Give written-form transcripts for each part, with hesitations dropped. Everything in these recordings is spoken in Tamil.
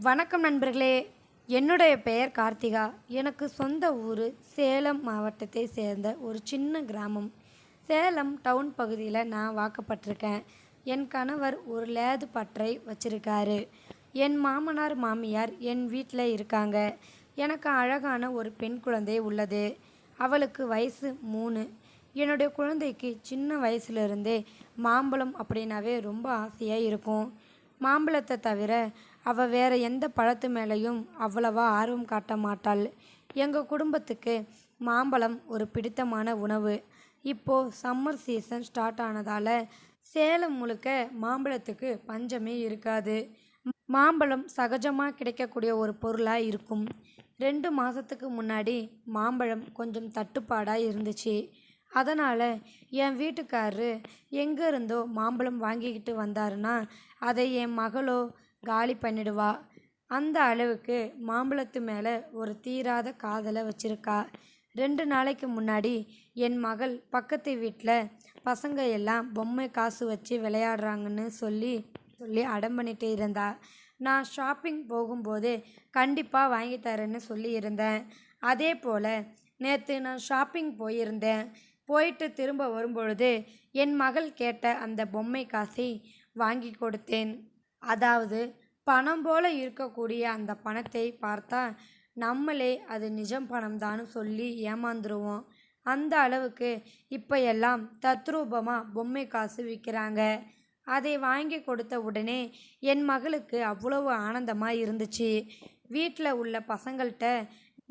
வணக்கம் நண்பர்களே. என்னுடைய பெயர் கார்த்திகா. எனக்கு சொந்த ஊர் சேலம் மாவட்டத்தை சேர்ந்த ஒரு சின்ன கிராமம். சேலம் டவுன் பகுதியில் நான் வாக்கப்பட்டிருக்கேன். என் கணவர் ஒரு லேது பட்டறை வச்சிருக்காரு. என் மாமனார் மாமியார் என் வீட்டில் இருக்காங்க. எனக்கு அழகான ஒரு பெண் குழந்தை உள்ளது. அவளுக்கு வயசு 3. என்னுடைய குழந்தைக்கு சின்ன வயசுலேருந்தே மாம்பழம் அப்படின்னாவே ரொம்ப ஆசையாக இருக்கும். மாம்பழத்தை தவிர அவள் வேறு எந்த பழத்து மேலேயும் அவ்வளவா ஆர்வம் காட்ட மாட்டாள். எங்கள் குடும்பத்துக்கு மாம்பழம் ஒரு பிடித்தமான உணவு. இப்போது சம்மர் சீசன் ஸ்டார்ட் ஆனதால் சேலம் முழுக்க மாம்பழத்துக்கு பஞ்சமே இருக்காது. மாம்பழம் சகஜமாக கிடைக்கக்கூடிய ஒரு பொருளாக இருக்கும். 2 மாதத்துக்கு முன்னாடி மாம்பழம் கொஞ்சம் தட்டுப்பாடாக இருந்துச்சு. அதனால் என் வீட்டுக்காரரு எங்கே இருந்தோ மாம்பழம் வாங்கிக்கிட்டு வந்தாருன்னா அதை என் மகளோ காலி பண்ணிடுவா. அந்த அளவுக்கு மாம்பழத்து மேலே ஒரு தீராத காதலை வச்சிருக்கா. 2 நாளைக்கு முன்னாடி என் மகள் பக்கத்து வீட்டில் பசங்க எல்லாம் பொம்மை காசு வச்சு விளையாடுறாங்கன்னு சொல்லி சொல்லி அடம் பண்ணிட்டு இருந்தா. நான் ஷாப்பிங் போகும்போது கண்டிப்பாக வாங்கி தரேன்னு சொல்லியிருந்தேன். அதே போல் நேற்று நான் ஷாப்பிங் போயிருந்தேன். போயிட்டு திரும்ப வரும்பொழுது என் மகள் கேட்ட அந்த பொம்மை காசை வாங்கி கொடுத்தேன். அதாவது பணம் போல இருக்கக்கூடிய அந்த பணத்தை பார்த்தா நம்மளே அது நிஜம் பணம்தான்னு சொல்லி ஏமாந்துருவோம். அந்த அளவுக்கு இப்போ எல்லாம் தத்ரூபமாக பொம்மை காசு விற்கிறாங்க. அதை வாங்கி கொடுத்த உடனே என் மகளுக்கு அவ்வளவு ஆனந்தமாக இருந்துச்சு. வீட்டில் உள்ள பசங்கள்கிட்ட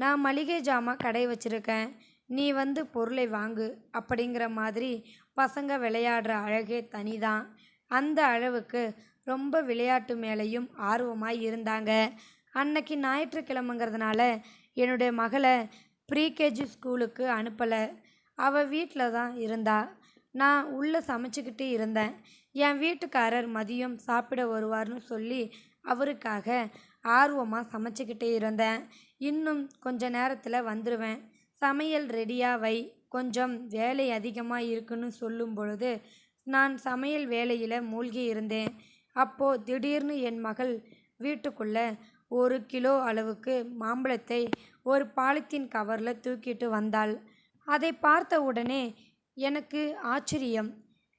நான் மளிகை ஜாமான் கடை வச்சுருக்கேன், நீ வந்து பொருளை வாங்கு அப்படிங்கிற மாதிரி பசங்க விளையாடுற அழகே தனிதான். அந்த அளவுக்கு ரொம்ப விளையாட்டு மேலேயும் ஆர்வமாக இருந்தாங்க. அன்னைக்கு ஞாயிற்றுக்கிழமைங்கிறதுனால என்னுடைய மகளை ப்ரீகேஜி ஸ்கூலுக்கு அனுப்பலை. அவள் வீட்டில் தான் இருந்தா. நான் உள்ளே சமைச்சிக்கிட்டு இருந்தேன். என் வீட்டுக்காரர் மதியம் சாப்பிட வருவார்னு சொல்லி அவருக்காக ஆர்வமாக சமைச்சிக்கிட்டு இருந்தேன். இன்னும் கொஞ்ச நேரத்தில் வந்துடுவேன், சமையல் ரெடியாக வை, கொஞ்சம் வேலை அதிகமாக இருக்குன்னு சொல்லும் பொழுது நான் சமையல் வேலையில் மூழ்கி இருந்தேன். அப்போது திடீர்னு என் மகள் வீட்டுக்குள்ளே 1 கிலோ அளவுக்கு மாம்பழத்தை ஒரு பாலித்தீன் கவரில் தூக்கிட்டு வந்தாள். அதை பார்த்த உடனே எனக்கு ஆச்சரியம்.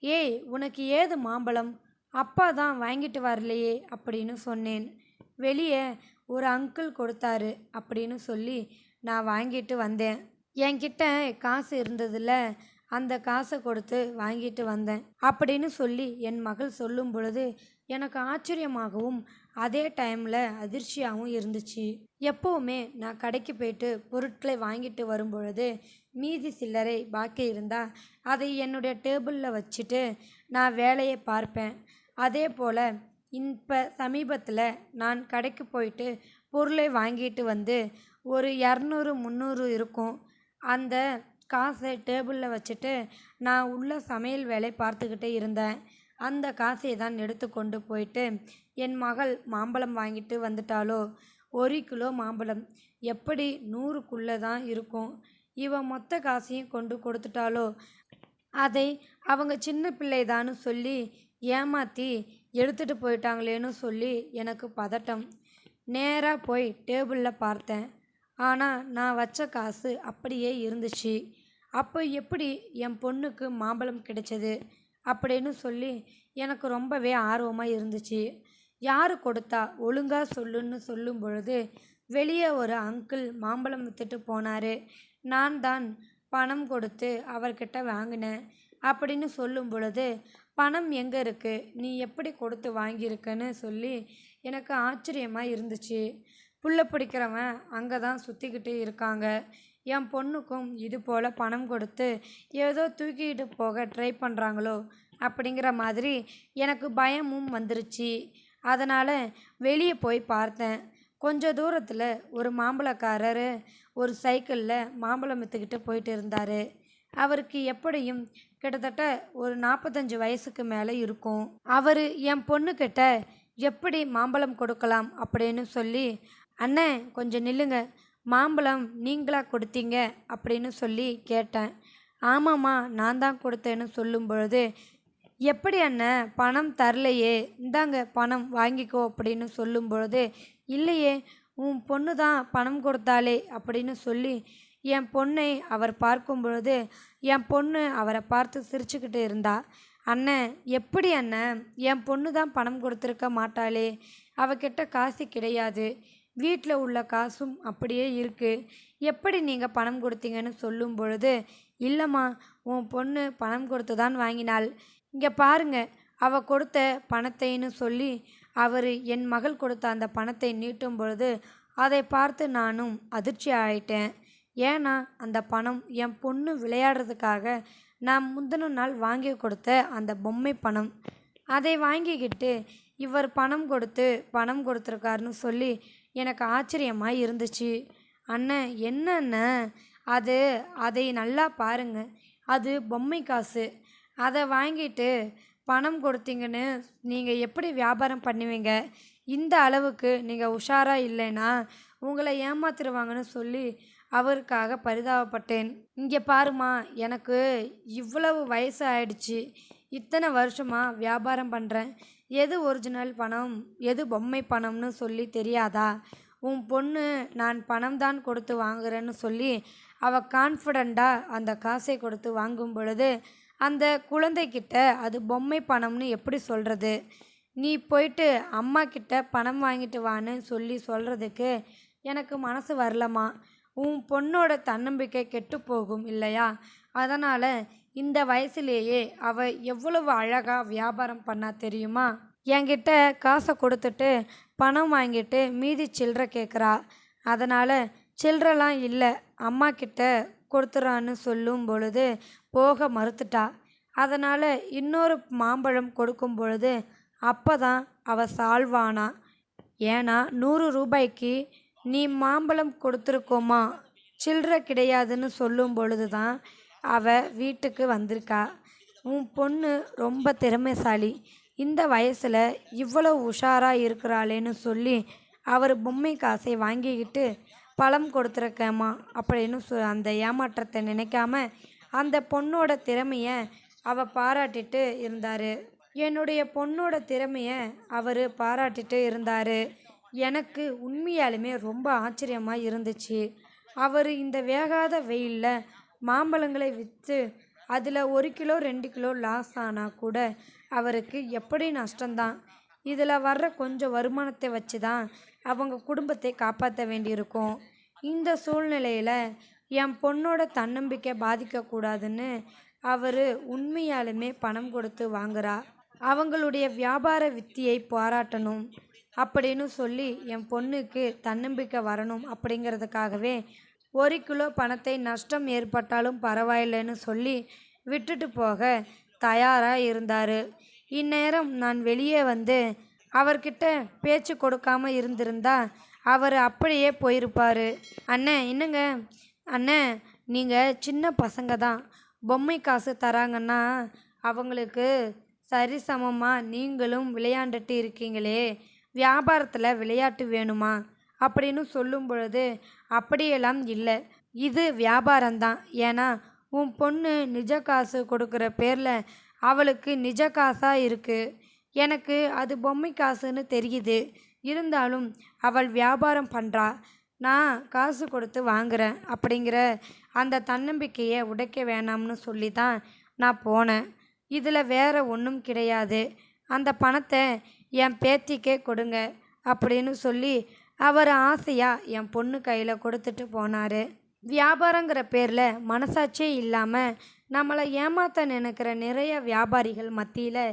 ஏய், உனக்கு ஏது மாம்பழம்? அப்பா தான் வாங்கிட்டு வரலையே அப்படின்னு சொன்னேன். வெளியே ஒரு அங்கிள் கொடுத்தாரு அப்படின்னு சொல்லி நான் வாங்கிட்டு வந்தேன். என்கிட்ட காசு இருந்ததில்ல, அந்த காசை கொடுத்து வாங்கிட்டு வந்தேன் அப்படின்னு சொல்லி என் மகள் சொல்லும் பொழுது எனக்கு ஆச்சரியமாகவும் அதே டைமில் அதிர்ச்சியாகவும் இருந்துச்சு. எப்போவுமே நான் கடைக்கு போயிட்டு பொருட்களை வாங்கிட்டு வரும் பொழுது மீதி சில்லறை பாக்கி இருந்தால் அதை என்னுடைய டேபிளில் வச்சுட்டு நான் வேலையை பார்ப்பேன். அதே போல் இப்போ சமீபத்தில் நான் கடைக்கு போயிட்டு பொருளை வாங்கிட்டு வந்து ஒரு 200 300 இருக்கும். அந்த காசை டேபிளில் வச்சுட்டு நான் உள்ள சமையல் வேலை பார்த்துக்கிட்டே இருந்தேன். அந்த காசை தான் எடுத்து கொண்டு போயிட்டு என் மகள் மாம்பழம் வாங்கிட்டு வந்துட்டாலோ. 1 கிலோ மாம்பழம் எப்படி 100க்குள்ளே தான் இருக்கும். இவன் மொத்த காசையும் கொண்டு கொடுத்துட்டாலோ. அதை அவங்க சின்ன பிள்ளைதான்னு சொல்லி ஏமாற்றி எடுத்துகிட்டு போயிட்டாங்களேன்னு சொல்லி எனக்கு பதட்டம். நேராக போய் டேபிளில் பார்த்தேன். ஆனால் நான் வச்ச காசு அப்படியே இருந்துச்சு. அப்போ எப்படி என் பொண்ணுக்கு மாம்பழம் கிடைச்சது அப்படின்னு சொல்லி எனக்கு ரொம்பவே ஆர்வமாக இருந்துச்சு. யார் கொடுத்தா ஒழுங்காக சொல்லுன்னு சொல்லும் பொழுது வெளியே ஒரு அங்கிள் மாம்பழம் விற்றுட்டு போனார். நான் தான் பணம் கொடுத்து அவர்கிட்ட வாங்கினேன் அப்படின்னு சொல்லும் பொழுது பணம் எங்கே இருக்குது, நீ எப்படி கொடுத்து வாங்கியிருக்கன்னு சொல்லி எனக்கு ஆச்சரியமாக இருந்துச்சு. புள்ள பிடிக்கிறவன் அங்கே தான் சுற்றிக்கிட்டு இருக்காங்க. என் பொண்ணுக்கும் இது போல் பணம் கொடுத்து ஏதோ தூக்கிட்டு போக ட்ரை பண்ணுறாங்களோ அப்படிங்கிற மாதிரி எனக்கு பயமும் வந்துருச்சு. அதனால் வெளியே போய் பார்த்தேன். கொஞ்சம் தூரத்தில் ஒரு மாம்பழக்காரர் ஒரு சைக்கிளில் மாம்பழம் விற்றுக்கிட்டு போயிட்டு இருந்தார். அவருக்கு எப்படியும் கிட்டத்தட்ட ஒரு 45 வயசுக்கு மேலே இருக்கும். அவர் என் பொண்ணுக்கிட்ட எப்படி மாம்பழம் கொடுக்கலாம் அப்படின்னு சொல்லி, அண்ணே கொஞ்சம் நில்லுங்க, மாம்பழம் நீங்களா கொடுத்தீங்க அப்படின்னு சொல்லி கேட்டேன். ஆமாம்மா, நான் தான் கொடுத்தேன்னு சொல்லும் பொழுது எப்படி அண்ணன் பணம் தரலையே, இந்தாங்க பணம் வாங்கிக்கோ அப்படின்னு சொல்லும் பொழுது, இல்லையே உன் பொண்ணு தான் பணம் கொடுத்தாளே அப்படின்னு சொல்லி என் பொண்ணை அவர் பார்க்கும் பொழுது, என் பொண்ணு அவரை பார்த்து சிரிச்சுக்கிட்டு இருந்தா. அண்ணன் எப்படி அண்ணன், என் பொண்ணு தான் பணம் கொடுத்துருக்க மாட்டாளே, அவகிட்ட காசு கிடையாது, வீட்டில் உள்ள காசும் அப்படியே இருக்கு, எப்படி நீங்கள் பணம் கொடுத்தீங்கன்னு சொல்லும் பொழுது, இல்லைம்மா உன் பொண்ணு பணம் கொடுத்து தான் வாங்கினாள், இங்கே பாருங்க அவ கொடுத்த பணத்தைன்னு சொல்லி அவர் என் மகள் கொடுத்த அந்த பணத்தை நீட்டும் பொழுது அதை பார்த்து நானும் அதிர்ச்சி ஆயிட்டேன். ஏன்னா அந்த பணம் என் பொண்ணு விளையாடுறதுக்காக நான் முந்தின நாள் வாங்கி கொடுத்த அந்த பொம்மை பணம். அதை வாங்கிக்கிட்டு இவர் பணம் கொடுத்துருக்காருன்னு சொல்லி எனக்கு ஆச்சரியமாக இருந்துச்சு. அண்ணன் என்ன அண்ணன், அது அதை நல்லா பாருங்க, அது பொம்மை காசு, அதை வாங்கிட்டு பணம் கொடுத்தீங்கன்னு நீங்கள் எப்படி வியாபாரம் பண்ணுவீங்க? இந்த அளவுக்கு நீங்கள் உஷாராக இல்லைன்னா உங்களை ஏமாத்திருவாங்கன்னு சொல்லி அவருக்காக பரிதாபப்பட்டேன். இங்கே பாருமா, எனக்கு இவ்வளவு வயசு ஆயிடுச்சு, இத்தனை வருஷமாக வியாபாரம் பண்ணுறேன், எது ஒரிஜினல் பணம் எது பொம்மை பணம்னு சொல்லி தெரியாதா? உன் பொண்ணு நான் பணம் தான் கொடுத்து வாங்குறேன்னு சொல்லி அவள் கான்ஃபிடண்ட்டாக அந்த காசை கொடுத்து வாங்கும் பொழுது அந்த குழந்தைக்கிட்ட அது பொம்மை பணம்னு எப்படி சொல்கிறது? நீ போயிட்டு அம்மா கிட்ட பணம் வாங்கிட்டு வான்னு சொல்லி சொல்கிறதுக்கு எனக்கு மனசு வரலம்மா. உன் பொண்ணோட தன்னம்பிக்கை கெட்டு போகும் இல்லையா? அதனால் இந்த வயசுலேயே அவள் எவ்வளவு அழகாக வியாபாரம் பண்ணா தெரியுமா? என்கிட்ட காசை கொடுத்துட்டு பணம் வாங்கிட்டு மீதி சில்லறை கேட்குறா. அதனால் சில்லறலாம் இல்லை, அம்மா கிட்ட கொடுத்துறான்னு சொல்லும் பொழுது போக மறுத்துட்டா. அதனால் இன்னொரு மாம்பழம் கொடுக்கும் பொழுது அப்போ தான் அவள் சால்வானா. ஏன்னா 100 ரூபாய்க்கு நீ மாம்பழம் கொடுத்துருக்கோமா, சில்லறை கிடையாதுன்னு சொல்லும் பொழுது தான் அவள் வீட்டுக்கு வந்திருக்கா. உன் பொண்ணு ரொம்ப திறமைசாலி, இந்த வயசில் இவ்வளோ உஷாராக இருக்கிறாளேன்னு சொல்லி அவர் பொம்மை காசை வாங்கிக்கிட்டு பழம் கொடுத்துருக்கேம்மா அப்படின்னு அந்த ஏமாற்றத்தை நினைக்காம அந்த பொண்ணோட திறமையை அவள் பாராட்டிட்டு இருந்தார். என்னுடைய பொண்ணோட திறமையை அவர் பாராட்டிட்டு இருந்தார். எனக்கு உண்மையாலுமே ரொம்ப ஆச்சரியமாக இருந்துச்சு. அவர் இந்த வேகாத வெயிலில் மாம்பழங்களை விற்று அதில் 1 கிலோ 2 கிலோ லாஸ் ஆனால் கூட அவருக்கு எப்படி நஷ்டம்தான். இதில் வர்ற கொஞ்சம் வருமானத்தை வச்சு தான் அவங்க குடும்பத்தை காப்பாற்ற வேண்டியிருக்கும். இந்த சூழ்நிலையில் என் பொண்ணோட தன்னம்பிக்கை பாதிக்கக்கூடாதுன்னு அவர் உண்மையாலுமே பணம் கொடுத்து வாங்குறா. அவங்களுடைய வியாபார வித்தியை பாராட்டணும் அப்படின்னு சொல்லி என் பொண்ணுக்கு தன்னம்பிக்கை வரணும் அப்படிங்கிறதுக்காகவே 1 கிலோ பணத்தை நஷ்டம் ஏற்பட்டாலும் பரவாயில்லைன்னு சொல்லி விட்டுட்டு போக தயாராக இருந்தார். இந்நேரம் நான் வெளியே வந்து அவர்கிட்ட பேச்சு கொடுக்காம இருந்திருந்தா அவர் அப்படியே போயிருப்பார். அண்ணே என்னங்க அண்ணே, நீங்கள் சின்ன பசங்க தான், பொம்மை காசு தராங்கன்னா அவங்களுக்கு சரிசமமாக நீங்களும் விளையாண்டுட்டு இருக்கீங்களே, வியாபாரத்தில் விளையாட்டு வேணுமா அப்படின்னு சொல்லும் பொழுது அப்படியெல்லாம் இல்லை, இது வியாபாரம்தான். ஏன்னா உன் பொண்ணு நிஜ காசு கொடுக்குற பேரில் அவளுக்கு நிஜ காசாக இருக்குது, எனக்கு அது பொம்மை காசுன்னு தெரியுது, இருந்தாலும் அவள் வியாபாரம் பண்ணுறா, நான் காசு கொடுத்து வாங்குறேன் அப்படிங்கிற அந்த தன்னம்பிக்கையை உடைக்க வேணாம்னு சொல்லி தான் நான் போனேன். இதில் வேறு ஒன்றும் கிடையாது, அந்த பணத்தை என் பேத்திக்கே கொடுங்க அப்படின்னு சொல்லி அவர் ஆசையாக என் பொண்ணு கையில் கொடுத்துட்டு போனார். வியாபாரங்கிற பேரில் மனசாட்சியே இல்லாமல் நம்மளை ஏமாற்ற நினைக்கிற நிறைய வியாபாரிகள் மத்தியில்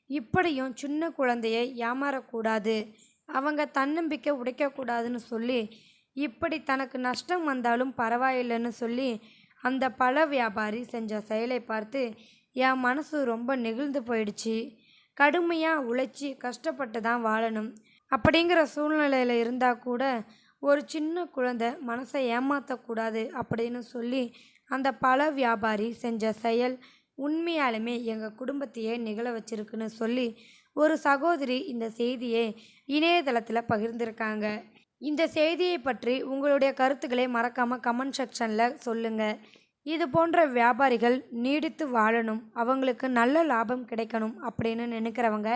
இப்படியும் சின்ன குழந்தையை ஏமாறக்கூடாது, அவங்க தன்னம்பிக்கை உடைக்கக்கூடாதுன்னு சொல்லி இப்படி தனக்கு நஷ்டம் வந்தாலும் பரவாயில்லைன்னு சொல்லி அந்த பழ வியாபாரி செஞ்ச செயலை பார்த்து என் மனசு ரொம்ப நெகிழ்ந்து போயிடுச்சு. கடுமையாக உழைச்சி கஷ்டப்பட்டு தான் வாழணும் அப்படிங்கிற சூழ்நிலையில் இருந்தால் கூட ஒரு சின்ன குழந்தை மனசை ஏமாற்றக்கூடாது அப்படின்னு சொல்லி அந்த பழ வியாபாரி செஞ்ச செயல் உண்மையாலுமே எங்கள் குடும்பத்தையே நிகழ வச்சிருக்குன்னு சொல்லி ஒரு சகோதரி இந்த செய்தியை இணையதளத்தில் பகிர்ந்திருக்காங்க. இந்த செய்தியை பற்றி உங்களுடைய கருத்துக்களை மறக்காமல் கமெண்ட் செக்ஷனில் சொல்லுங்கள். இது போன்ற வியாபாரிகள் நீடித்து வாழணும், அவங்களுக்கு நல்ல லாபம் கிடைக்கணும் அப்படின்னு நினைக்கிறவங்க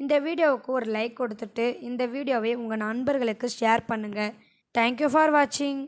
இந்த வீடியோவுக்கு ஒரு லைக் கொடுத்துட்டு இந்த வீடியோவை உங்கள் நண்பர்களுக்கு ஷேர் பண்ணுங்கள். தேங்க்யூ ஃபார் வாட்சிங்.